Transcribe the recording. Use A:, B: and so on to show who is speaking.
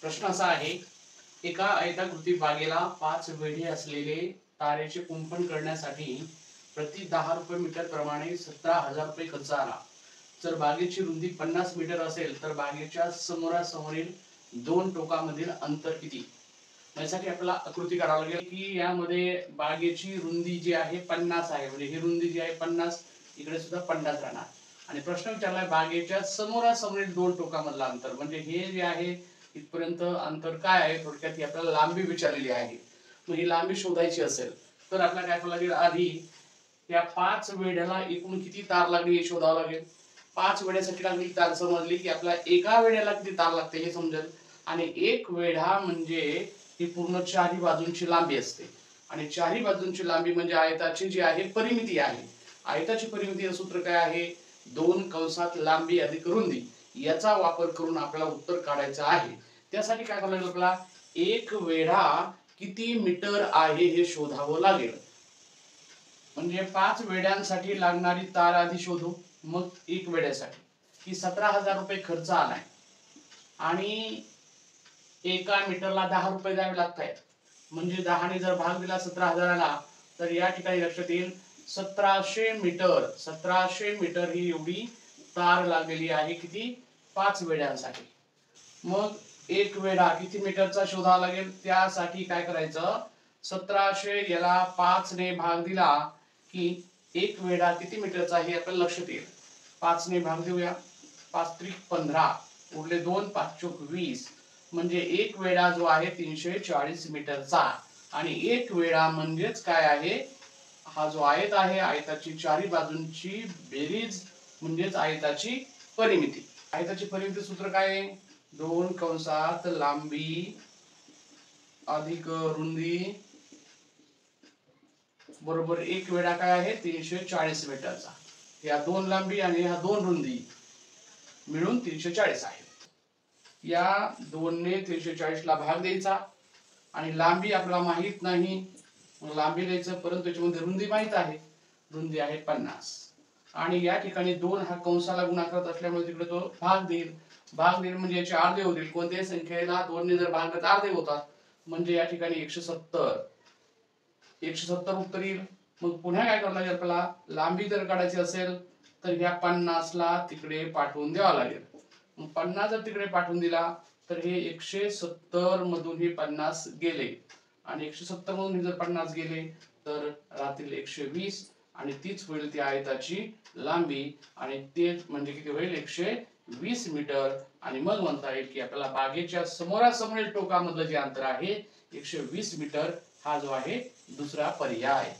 A: प्रश्न असा आहे, एका आयताकृती बागेला 5 वेढे असलेले तारेचे कुंपण करण्यासाठी प्रति 10 रुपये मीटर प्रमाणे 17,000 रुपये खर्च आला. जर बागेची रुंदी 50 मीटर असेल तर बागेच्या समोरासमोरील दोन टोकामधील अंतर किती? यासाठी आपल्याला आकृती करावी लागेल की यामध्ये बागेची रुंदी जी आहे 50 आहे, म्हणजे ही रुंदी जी आहे 50, इकडे सुद्धा 50 राहणार. आणि प्रश्न विचारलाय बागेच्या समोरासमोरील दोन टोकामधलं अंतर, म्हणजे हे जे आहे इथपर्यंत अंतर काय आहे, थोडक्यात ही आपल्याला लांबी विचारलेली आहे. मग ही लांबी शोधायची असेल तर आपल्याला काय करावं लागेल, आधी या 5 वेढ्याला एकूण किती तार लागली हे शोधावं लागेल. 5 वेढ्यासाठी लागली तार समजली की आपल्याला एका वेढ्याला किती तार लागते हे समजेल. आणि एक वेढा म्हणजे ही पूर्ण चारही बाजूंची लांबी असते. आणि चारही बाजूंची लांबी म्हणजे आयताची जी आहे परिमिती आहे. आयताची परिमितीचं सूत्र काय आहे, 2 कंसात लांबी अधिक रुंदी, याचा वापर करून आपल्याला उत्तर काढायचं आहे. त्यासाठी काय करावं लागेल, आपल्याला एक वेढा किती मीटर आहे हे शोधावं लागेल. म्हणजे 5 वेढ्यांसाठी लागणारी तार आधी शोधू, मग एक वेढ्यासाठी की 17,000 रुपये खर्च आलाय आणि एका मीटरला 10 रुपये द्यावे लागत आहेत. म्हणजे 10 ने जर भाग दिला 17,000ला तर या ठिकाणी लक्षात येईल 1700 मीटर. 1700 मीटर ही एवढी तार लागलेली आहे. किती? 5 वेढ्यांसाठी. मग एक वेढा किती मीटरचा शोधावा लागेल, त्यासाठी काय करायचं, 1700 याला 5 ने भाग दिला की एक वेढा किती मीटरचा हे आपल्याला लक्षात येईल. 5 ने भाग देऊया, 5 त्रिक 15, उरले 2, 5 चोक 20, म्हणजे एक वेढा जो आहे 340 मीटरचा. आणि एक वेढा म्हणजेच काय आहे, हा जो आयत आहे, आयताची चारही बाजूंची बेरीज म्हणजेच आयताची परिमिती. आयताची परिमिती सूत्र काय आहे, 2 कंसात लांबी अधिक रुंदी बरोबर एक वेढा काय आहे 340 मीटरचा. या दोन लांबी आणि ह्या दोन रुंदी मिळून 340 आहे. या 2 ने 340 ला भाग द्यायचा आणि लांबी आपल्याला माहित नाही, लांबी द्यायचं, परंतु त्याच्यामध्ये रुंदी माहित आहे, रुंदी आहे 50. आणि या ठिकाणी 2 हा कंसाला गुणाकार असल्यामुळे तिकडे तो भाग देईल. भाग देईल म्हणजे याचे अर्धे होतील. कोणत्याही संख्येला 2 ने जर भाग दिला तर अर्धे होतात. म्हणजे या ठिकाणी 170 उत्तर येईल. मग पुन्हा काय करावं लागेल, आपल्याला लांबी जर काढायची असेल तर ह्या 50 ला तिकडे पाठवून द्यावा लागेल. मग 50 जर तिकडे पाठवून दिला तर हे 170 मधून हे 50 गेले आणि 170 मधून जर 50 गेले तर राहतील 120 आणि तीच होईल ती आयताची लांबी. आणि तेच म्हणजे किती होईल, 120 मीटर. आणि मग म्हणता येईल की आपल्याला बागेच्या समोरासमोरील टोकामधलं जे अंतर आहे 120 मीटर, हा जो आहे दुसरा पर्याय.